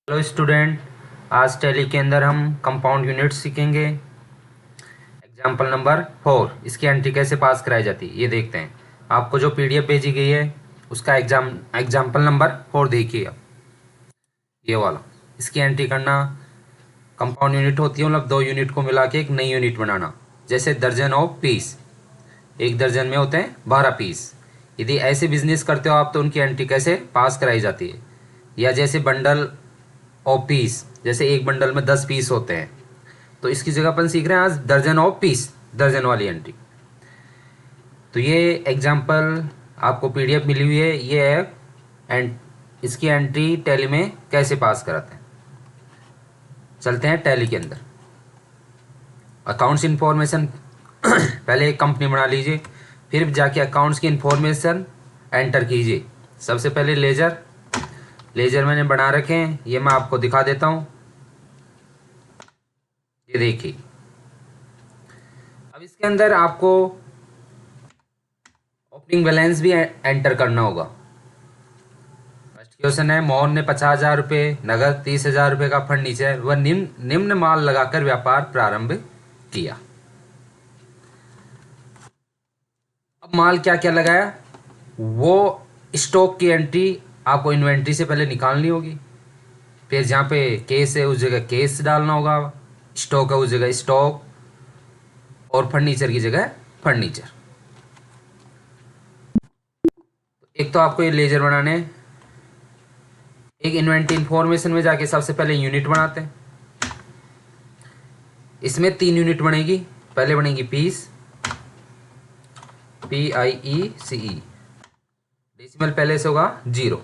Hello student. आज tally के अंदर हम कंपाउंड यूनिट सीखेंगे। एग्जाम्पल नंबर 4, इसकी एंट्री कैसे पास कराई जाती है ये देखते हैं। आपको जो पीडीएफ भेजी गई है उसका एग्जाम्पल नंबर 4 देखिए आप, ये वाला। इसकी एंट्री करना, कंपाउंड यूनिट होती है मतलब दो यूनिट को मिला के एक नई यूनिट बनाना। जैसे दर्जन ऑफ पीस, एक दर्जन में होते हैं 12 पीस। यदि ऐसे बिजनेस करते हो आप तो उनकी एंट्री कैसे पास कराई जाती है। या जैसे बंडल ऑफ पीस, जैसे एक बंडल में 10 पीस होते हैं तो इसकी जगह अपन सीख रहे हैं आज दर्जन ऑफ पीस, दर्जन वाली एंट्री। तो ये एग्जांपल आपको पीडीएफ मिली हुई है, ये है एंड इसकी एंट्री टैली में कैसे पास कराते हैं। चलते हैं टैली के अंदर। अकाउंट्स इन्फॉर्मेशन पहले एक कंपनी बना लीजिए, फिर जाके अकाउंट्स की इन्फॉर्मेशन एंटर कीजिए। सबसे पहले लेजर, लेजर मैंने बना रखे हैं, ये मैं आपको दिखा देता हूँ। ये देखिए, अब इसके अंदर आपको ओपनिंग बैलेंस भी एंटर करना होगा। फर्स्ट क्वेश्चन है, मोहन ने 50,000 रुपये नगद, 30,000 रुपये का फर्नीचर व निम्न माल लगाकर व्यापार प्रारंभ किया। अब माल क्या क्या लगाया, वो स्टॉक की एंट्री आपको इन्वेंट्री से पहले निकालनी होगी। फिर जहाँ पे केस है उस जगह केस डालना होगा, स्टॉक है उस जगह स्टॉक, और फर्नीचर की जगह फर्नीचर। एक तो आपको ये लेजर बनाने हैं। एक इन्वेंट्री इंफॉर्मेशन में जाके सबसे पहले यूनिट बनाते हैं। इसमें 3 यूनिट बनेगी। पहले बनेगी पीस, PIECE, डेसिमल पहले से होगा 0।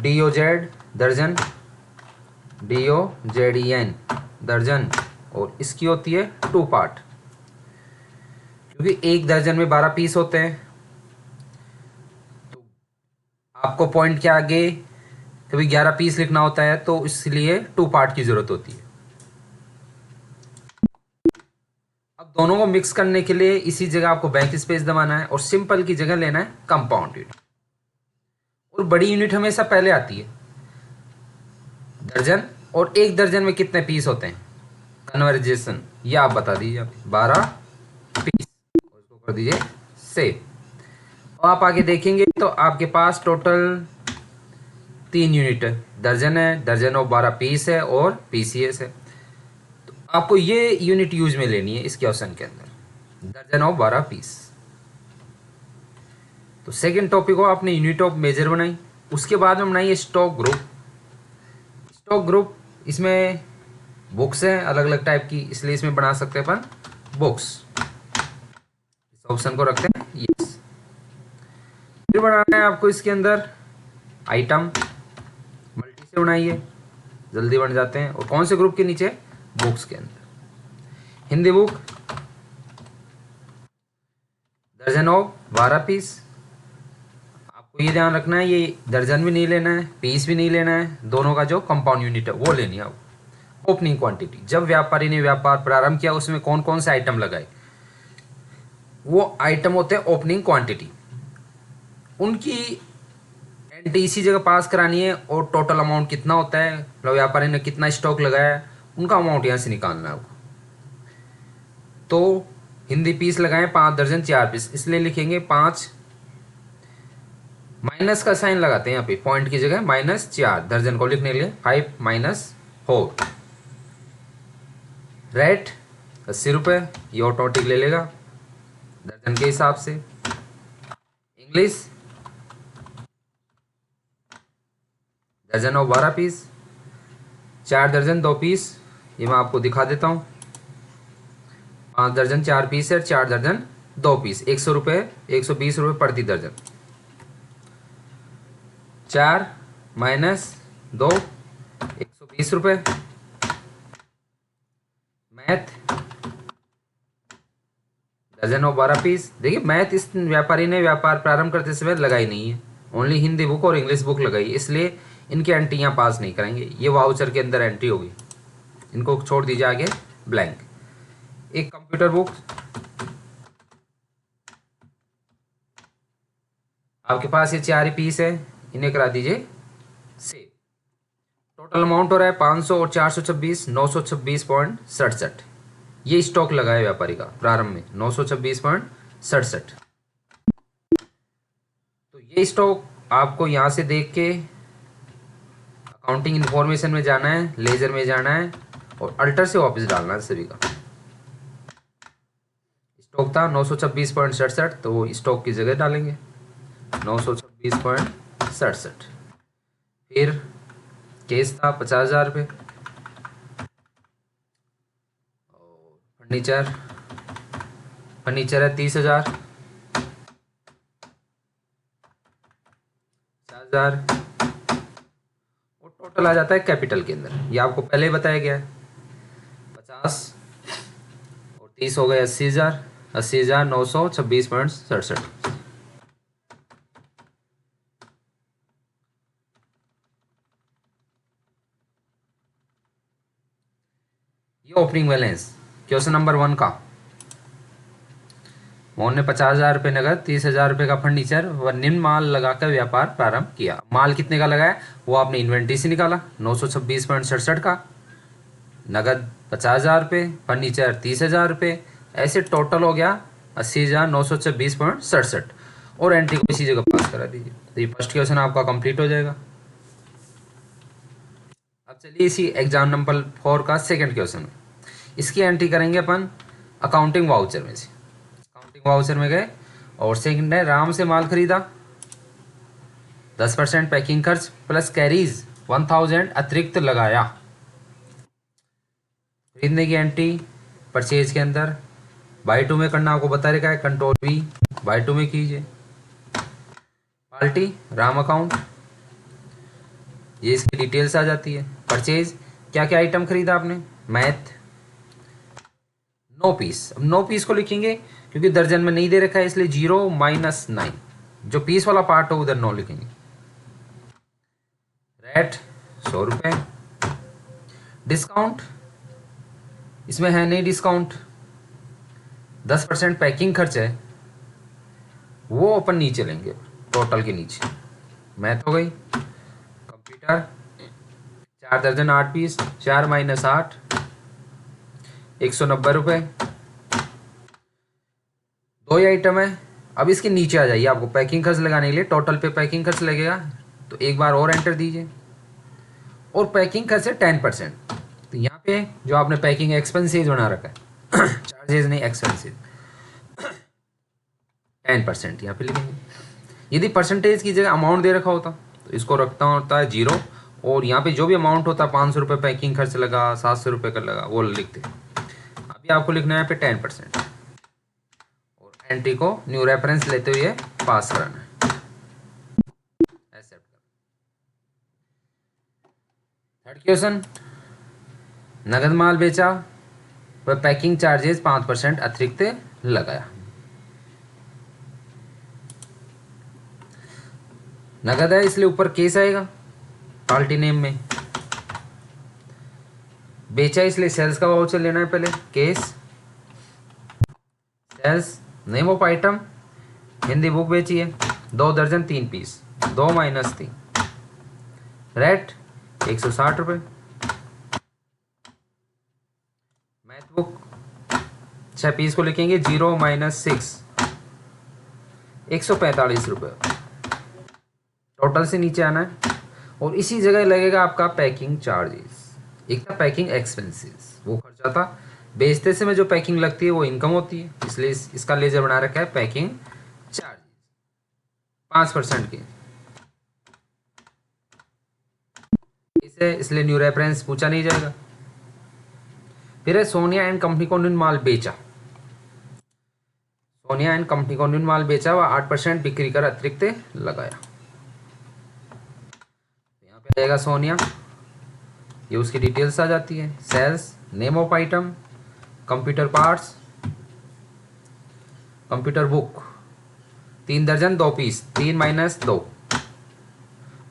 DOZ दर्जन, DOZEN दर्जन, और इसकी होती है 2 पार्ट, क्योंकि एक दर्जन में 12 पीस होते हैं। तो आपको पॉइंट के आगे कभी 11 पीस लिखना होता है, तो इसलिए 2 पार्ट की जरूरत होती है। अब दोनों को मिक्स करने के लिए इसी जगह आपको बैक स्पेस दबाना है और सिंपल की जगह लेना है कंपाउंड यूनिट। और बड़ी यूनिट हमेशा पहले आती है, दर्जन। और एक दर्जन में कितने पीस होते हैं, कन्वर्जेशन ये आप बता दीजिए। 12 पीस, और इसको कर दीजिए सेव। और आप आगे देखेंगे तो आपके पास टोटल 3 यूनिट है, दर्जन है, दर्जन ऑफ 12 पीस है, और PCS है। आपको ये यूनिट यूज में लेनी है इस क्वेश्चन के अंदर, दर्जन ऑफ 12 पीस। तो सेकंड टॉपिक को आपने यूनिट ऑफ मेजर बनाई। उसके बाद में बनाइए स्टॉक ग्रुप। स्टॉक ग्रुप, इसमें बुक्स हैं अलग अलग टाइप की, इसलिए इसमें बना सकते हैं अपन बुक्स। इस ऑप्शन को रखते हैं यस। फिर बनाना है आपको इसके अंदर आइटम, मल्टी से बनाइए, जल्दी बन जाते हैं। और कौन से ग्रुप के नीचे, बुक्स के अंदर। हिंदी बुक, दर्जन ऑफ 12 पीस। आपको ये ध्यान रखना है, ये दर्जन भी नहीं लेना है, पीस भी नहीं लेना है, दोनों का जो कंपाउंड यूनिट है वो लेनी है। ओपनिंग क्वांटिटी, जब व्यापारी ने व्यापार प्रारंभ किया उसमें कौन कौन से आइटम लगाए, वो आइटम होते हैं ओपनिंग क्वांटिटी। उनकी एंट्री इसी जगह पास करानी है, और टोटल अमाउंट कितना होता है, मतलब व्यापारी ने कितना स्टॉक लगाया है, उनका अमाउंट यहाँ से निकालना है। तो हिंदी पीस लगाए 5 दर्जन 4 पीस, इसलिए लिखेंगे 5, माइनस का साइन लगाते हैं यहाँ पे, पॉइंट की जगह -4, दर्जन को लिखने के लिए 5 - 4। रेट 80 रुपये, ये ऑटोमेटिक ले लेगा दर्जन के हिसाब से। इंग्लिश, दर्जन और 12 पीस, 4 दर्जन 2 पीस, ये मैं आपको दिखा देता हूँ। 5 दर्जन 4 पीस है, 4 दर्जन 2 पीस, 100 रुपये, 120 रुपये प्रति दर्जन। 4 - 2, 120 रुपये। मैथ, दर्जन और 12 पीस। देखिए मैथ इस व्यापारी ने व्यापार प्रारंभ करते समय लगाई नहीं है, ओनली हिंदी बुक और इंग्लिश बुक लगाई, इसलिए इनकी एंट्री यहाँ पास नहीं करेंगे, ये वाउचर के अंदर एंट्री होगी, इनको छोड़ दीजिए आगे ब्लैंक। एक कंप्यूटर बुक, आपके पास ये 4 ही पीस है, इन्हें करा दीजिए सेव। टोटल अमाउंट हो रहा है 500 और 426 926.67। ये स्टॉक लगा है व्यापारी का प्रारंभ में 926.67। तो ये स्टॉक आपको यहाँ से देख के अकाउंटिंग इंफॉर्मेशन में जाना है, लेजर में जाना है और अल्टर से वापस डालना है सभी का। स्टॉक था 926.67, तो स्टॉक की जगह डालेंगे 926.67। फिर केस था 50,000 रुपये। और फर्नीचर है 30,000, 50,000 और टोटल आ जाता है कैपिटल के अंदर। ये आपको पहले ही बताया गया है। 50 और 30 हो गए 80,000, 80,926.67। ये ओपनिंग बैलेंस क्वेश्चन नंबर 1 का। मोहन ने 50,000 रुपये नगद, 30,000 रुपये का फर्नीचर व निम्न माल लगाकर व्यापार प्रारंभ किया। माल कितने का लगाया वो आपने इन्वेंट्री से निकाला 926.67 का, नगद 50,000 रुपये, फर्नीचर 30,000 रुपये, ऐसे टोटल हो गया 80,926.67 और एंट्री को इसी जगह पास करा दीजिए। तो ये फर्स्ट क्वेश्चन आपका कंप्लीट हो जाएगा। अब चलिए इसी एग्जाम नंबर 4 का सेकंड क्वेश्चन। इसकी एंट्री करेंगे अपन अकाउंटिंग वाउचर में से। अकाउंटिंग वाउचर में गए और सेकंड है राम से माल खरीदा, 10% पैकिंग खर्च प्लस कैरीज 1000 अतिरिक्त लगाया। खरीदने की एंट्री परचेज के अंदर बाई टू में करना आपको बता रखा है, कंट्रोल V बाई टू में कीजिए। पार्टी राम अकाउंट, ये इसकी डिटेल्स आ जाती है। परचेज क्या क्या आइटम खरीदा आपने, मैथ, 9 पीस। अब 9 पीस को लिखेंगे क्योंकि दर्जन में नहीं दे रखा है इसलिए 0 - 9, जो पीस वाला पार्ट हो उधर 9 लिखेंगे। रेट 100 रुपये। डिस्काउंट इसमें है नहीं डिस्काउंट, 10% पैकिंग खर्च है वो अपन नीचे लेंगे टोटल के नीचे। मैथ हो गई। कंप्यूटर 4 दर्जन 8 पीस, 4 - 8 190 रुपये। 2 ही आइटम है। अब इसके नीचे आ जाइए, आपको पैकिंग खर्च लगाने के लिए टोटल पे पैकिंग खर्च लगेगा, तो एक बार और एंटर दीजिए। और पैकिंग खर्च है 10%, तो यहाँ पे जो आपने पैकिंग एक्सपेंसेस बना रखा है चार्जेस नहीं एक्सपेंसेस, 10% यहाँ पे लिखेंगे। यदि परसेंटेज की जगह अमाउंट दे रखा होता तो इसको रखता होता है 0, और यहाँ पे जो भी अमाउंट होता है 500 रुपये पैकिंग खर्च लगा, 700 रुपये का लगा, वो लिखते। अभी आपको लिखना है यहाँ पे 10% और एंट्री को न्यू रेफरेंस लेते हुए पास कराना है। एक्सेप्ट कर। थर्ड क्वेश्चन, नगद माल बेचा व पैकिंग चार्जेस 5% अतिरिक्त लगाया। नगद है इसलिए ऊपर केस आएगा पार्टी नेम में। बेचा इसलिए सेल्स का वाउचर लेना है पहले, cash sales. Name of item Hindi book बेची है 2 दर्जन 3 पीस, 2 - 3। रेट 160 रुपये। मैथ बुक 6 पीस को लिखेंगे 0 - 6 145 रुपये। टोटल से नीचे आना है और इसी जगह लगेगा आपका पैकिंग चार्जेस। एक था पैकिंग एक्सपेंसेस, वो खर्चा था। बेचते समय जो पैकिंग लगती है वो इनकम होती है, इसलिए इसका लेजर बना रखा है पैकिंग चार्जेस 5% के। इसे इसलिए न्यू रेफरेंस पूछा नहीं जाएगा। फिर है सोनिया एंड कंपनी को निम्न माल बेचा। सोनिया एंड कंपनी को निम्न माल बेचा व 8% बिक्री कर अतिरिक्त लगाया। यहाँ पे आएगा सोनिया, ये उसकी डिटेल्स आ जाती है। Sales, name of item, computer parts, computer book 3 दर्जन 2 पीस, 3 - 2।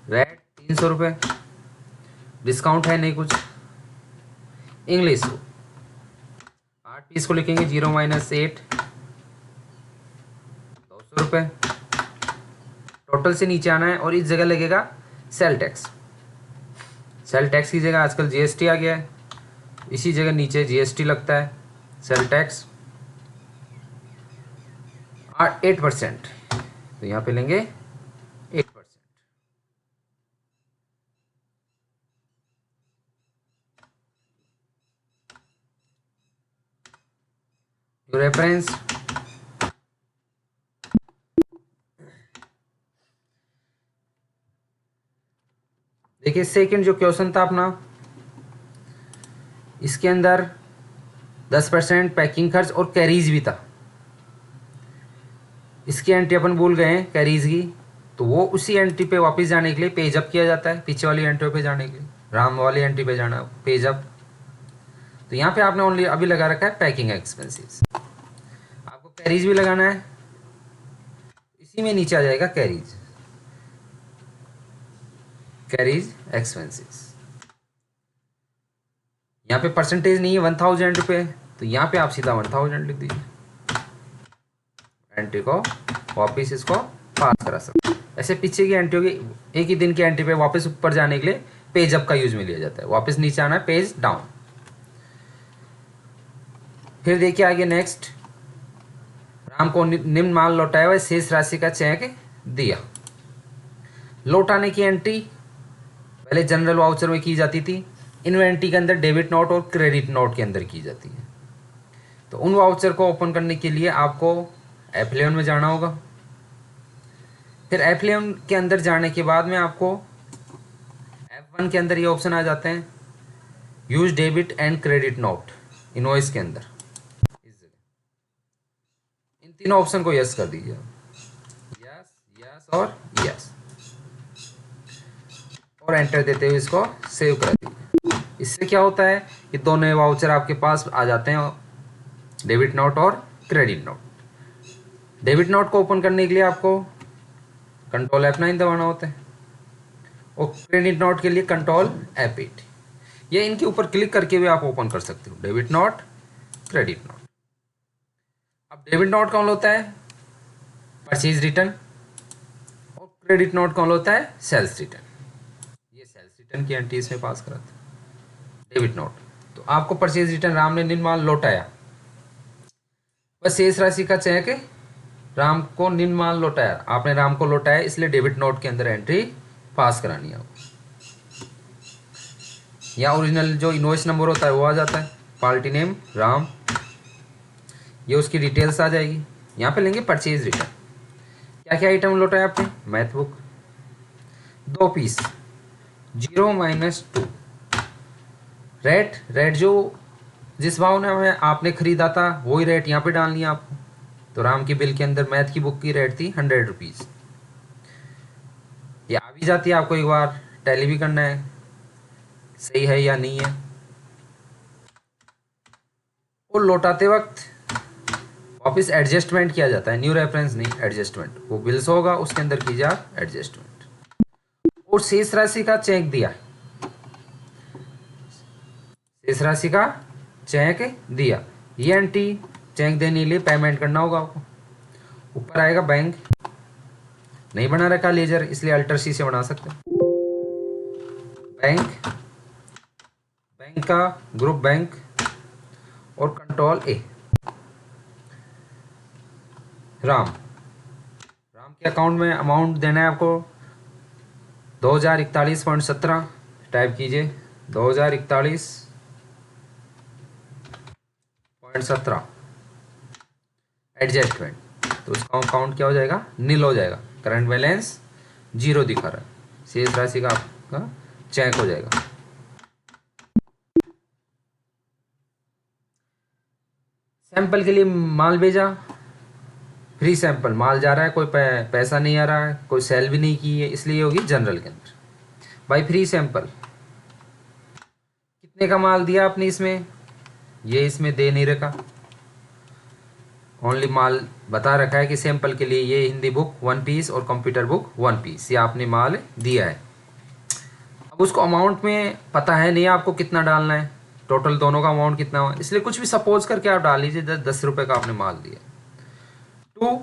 रेट 300 रुपये। डिस्काउंट है नहीं कुछ। इंग्लिश 8 पीस को लिखेंगे 0 - 8 200 रुपये। टोटल से नीचे आना है और इस जगह लगेगा सेल टैक्स सेल टैक्स की जगह आजकल जीएसटी आ गया है, इसी जगह नीचे जीएसटी लगता है। सेल टैक्स 8%, तो यहाँ पे लेंगे 8%। रेफरेंस देखिए, सेकंड जो क्वेश्चन था अपना, इसके अंदर 10% पैकिंग खर्च और कैरीज भी था। इसकी एंट्री अपन भूल गए हैं कैरीज की, तो वो उसी एंट्री पे वापस जाने के लिए पेज अप किया जाता है, पीछे वाली एंट्री पे जाने के लिए, राम वाली एंट्री पे जाना पेज अप। तो यहाँ पे आपने ओनली अभी लगा रखा है पैकिंग एक्सपेंसेस, आपको कैरीज भी लगाना है, इसी में नीचे आ जाएगा कैरीज, कैरीज एक्सपेंसेस। यहाँ पे परसेंटेज नहीं है 1000 रुपये, तो यहाँ पे आप सीधा 1000 लिख दीजिए, एंट्री को वापस इसको पास करा सकते हैं। ऐसे पीछे की एंट्री होगी, एक ही दिन की एंट्री पे वापस ऊपर जाने के लिए पेज अप का यूज में लिया जाता है, वापस नीचे आना है पेज डाउन। फिर देखिए आगे नेक्स्ट, राम को निम्न माल लौटाया हुआ शेष राशि का चेक दिया। लौटाने की एंट्री पहले जनरल वाउचर में की जाती थी, इन्वेंट्री के अंदर डेबिट नोट और क्रेडिट नोट के अंदर की जाती है। तो उन वाउचर को ओपन करने के लिए आपको F11 में जाना होगा। फिर F11 के अंदर जाने के बाद में आपको F1 के अंदर ये ऑप्शन आ जाते हैं, use debit and credit note invoice के अंदर, इस जगह इन तीनों ऑप्शन को यस कर दीजिए, यस यस और यस, और एंटर देते हुए इसको सेव कर दीजिए। इससे क्या होता है कि दो नए वाउचर आपके पास आ जाते हैं, डेबिट नोट और क्रेडिट नोट। डेबिट नोट को ओपन करने के लिए आपको कंट्रोल F9 दबाना होता है, और क्रेडिट नोट के लिए कंट्रोल F8। ये इनके ऊपर क्लिक करके भी आप ओपन कर सकते हो, डेबिट नोट, क्रेडिट नोट। अब डेबिट नोट कौन होता है, परचेज रिटर्न, और क्रेडिट नोट कौन होता है, सेल्स रिटर्न। ये सेल्स रिटर्न की एंट्री इसमें पास कराते हैं। डेबिट नोट, तो आपको परचेज रिटर्न, राम ने निम्न माल लौटाया, बस शेष राशि का चेक है, राम को निम्न माल लौटाया, आपने राम को लौटाया, इसलिए डेबिट नोट के अंदर एंट्री पास करानी है आपको। या ओरिजिनल जो इनवॉइस नंबर होता है वो आ जाता है, पार्टी नेम राम, ये उसकी डिटेल्स आ जाएगी। यहाँ पे लेंगे परचेज रिटर्न, क्या क्या आइटम लौटाया आपने, मैथ बुक 2 पीस, 0-2, रेट जो जिस भाव में आपने खरीदा था वही रेट यहाँ पे डालनी है आपको। तो राम की बिल के अंदर मैथ की बुक की रेट थी 100 रुपीज़, ये आ भी जाती है, आपको एक बार टैली भी करना है सही है या नहीं है। और लौटाते वक्त वापस एडजस्टमेंट किया जाता है, न्यू रेफरेंस नहीं, एडजस्टमेंट, वो बिल्स होगा उसके अंदर कीजिए आप एडजस्टमेंट। और शेष राशि का चेक दिया, शेष राशि का चेक दिया, ये एंट्री चेक देने के लिए पेमेंट करना होगा आपको। ऊपर आएगा बैंक, नहीं बना रखा लेजर इसलिए अल्टर सी से बना सकते हैं। बैंक, बैंक का ग्रुप बैंक और कंट्रोल ए, राम के अकाउंट में अमाउंट देना है आपको 2041.17, टाइप कीजिए 2041.17, एडजस्टमेंट, तो उसका अकाउंट क्या हो जाएगा, नील हो जाएगा, करंट बैलेंस 0 दिखा रहा है, शेष राशि का आपका चेक हो जाएगा। सैंपल के लिए माल भेजा, फ्री सैंपल माल जा रहा है, कोई पैसा नहीं आ रहा है, कोई सेल भी नहीं की है, इसलिए होगी जनरल के अंदर। भाई फ्री सैंपल, कितने का माल दिया आपने इसमें, ये इसमें दे नहीं रखा, ओनली माल बता रखा है कि सैंपल के लिए ये हिंदी बुक 1 पीस और कंप्यूटर बुक 1 पीस, ये आपने माल दिया है। अब उसको अमाउंट में पता है नहीं आपको कितना डालना है, टोटल दोनों का अमाउंट कितना हुआ, इसलिए कुछ भी सपोज करके आप डाल लीजिए, 10 रुपये का आपने माल दिया। टू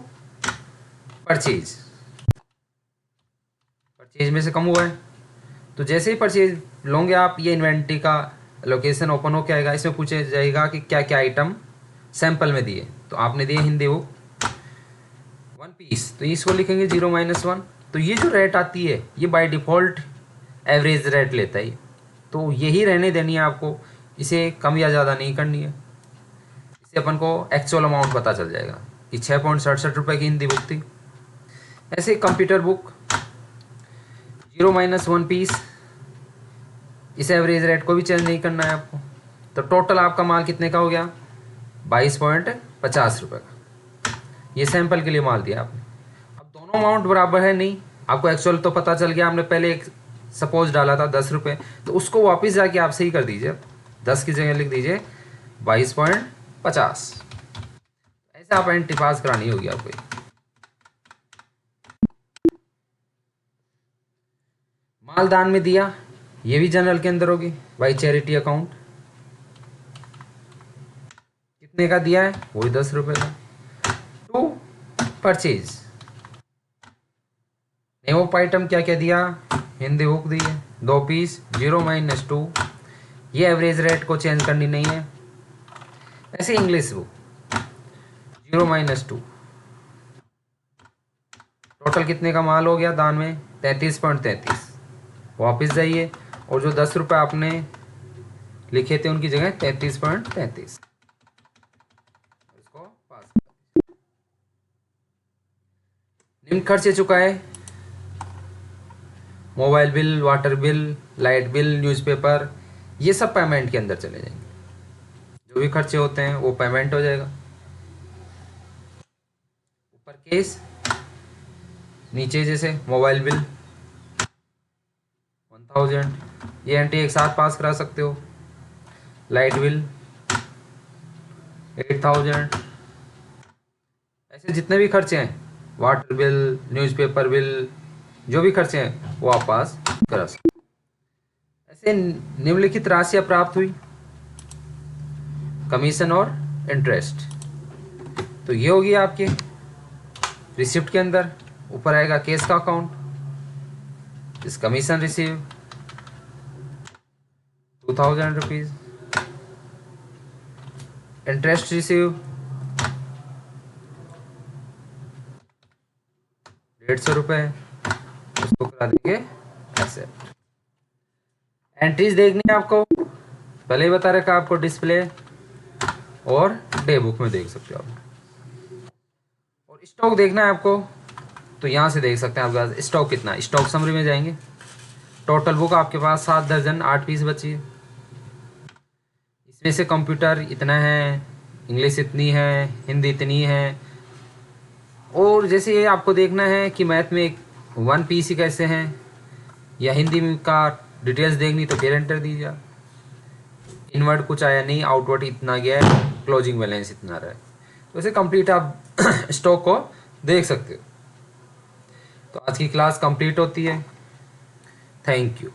परचेज, परचेज में से कम हुआ है, तो जैसे ही परचेज लोगे आप, ये इन्वेंट्री का लोकेशन ओपन होकर आएगा। इसमें पूछा जाएगा कि क्या क्या आइटम सैंपल में दिए, तो आपने दिए हिंदी बुक 1 पीस, तो इसको लिखेंगे 0-1। तो ये जो रेट आती है ये बाय डिफ़ॉल्ट एवरेज रेट लेता है, तो यही रहने देनी है आपको, इसे कम या ज़्यादा नहीं करनी है। इससे अपन को एक्चुअल अमाउंट पता चल जाएगा कि 6.67 रुपये की हिंदी बुक थी। ऐसे कंप्यूटर बुक 0-1 पीस, इस एवरेज रेट को भी चेंज नहीं करना है आपको। तो टोटल आपका माल कितने का हो गया? 22.50 रुपये का। ये सैंपल के लिए माल दिया आपने। अब दोनों अमाउंट बराबर है नहीं, आपको एक्चुअल तो पता चल गया, आपने पहले एक सपोज डाला था 10 रुपये, तो उसको वापस जाके आप सही कर दीजिए, 10 की जगह लिख दीजिए 22.50। ऐसे आप एंट्री पास करानी होगी आपको। माल दान में दिया, ये भी जनरल के अंदर होगी, बाई चैरिटी अकाउंट। कितने का दिया है? वही 10 रुपये का। To purchase, name of item क्या क्या दिया? हिंदी बुक दी है 2 पीस, 0-2। ये एवरेज रेट को चेंज करनी नहीं है। ऐसे इंग्लिश बुक 0-2। टोटल कितने का माल हो गया दान में? 33.33। वापस जाइए और जो 10 रुपये आपने लिखे थे उनकी जगह 33.33, इसको पास। निम्न खर्चे चुकाए, mobile bill, water bill, light bill, newspaper, ये सब पेमेंट के अंदर चले जाएंगे। जो भी खर्चे होते हैं वो पेमेंट हो जाएगा। ऊपर केस, नीचे जैसे मोबाइल बिल 1000, ये एंट्री एक साथ पास करा सकते हो। लाइट बिल 8000, ऐसे जितने भी खर्चे हैं, वाटर बिल, न्यूज़पेपर बिल, जो भी खर्चे हैं वो आप पास करा सकते। ऐसे निम्नलिखित राशियाँ प्राप्त हुई, कमीशन और इंटरेस्ट, तो ये होगी आपके रिसिप्ट के अंदर। ऊपर आएगा केस का अकाउंट, इस commission receive 2000 rupees, interest receive 150 रुपये, उसको करा देंगे एक्सेप्ट। एंट्रीज देखनी है आपको, पहले ही बता रखा आपको, डिस्प्ले और डे बुक में देख सकते हो आप। और स्टॉक देखना है आपको, तो यहाँ से देख सकते हैं आपके पास स्टॉक कितना है। स्टॉक समरी में जाएंगे, टोटल बुक आपके पास 7 दर्जन 8 पीस बची है। इसमें से कंप्यूटर इतना है, इंग्लिश इतनी है, हिंदी इतनी है। और जैसे ये आपको देखना है कि मैथ में 1 पीस ही कैसे हैं, या हिंदी में का डिटेल्स देखनी, तो फिर एंटर दीजिए। इनवर्ड कुछ आया नहीं, आउटवर्ड इतना गया है, क्लोजिंग बैलेंस इतना रहा है। तो ऐसे कंप्लीट आप स्टॉक को देख सकते हो। तो आज की क्लास कंप्लीट होती है। Thank you.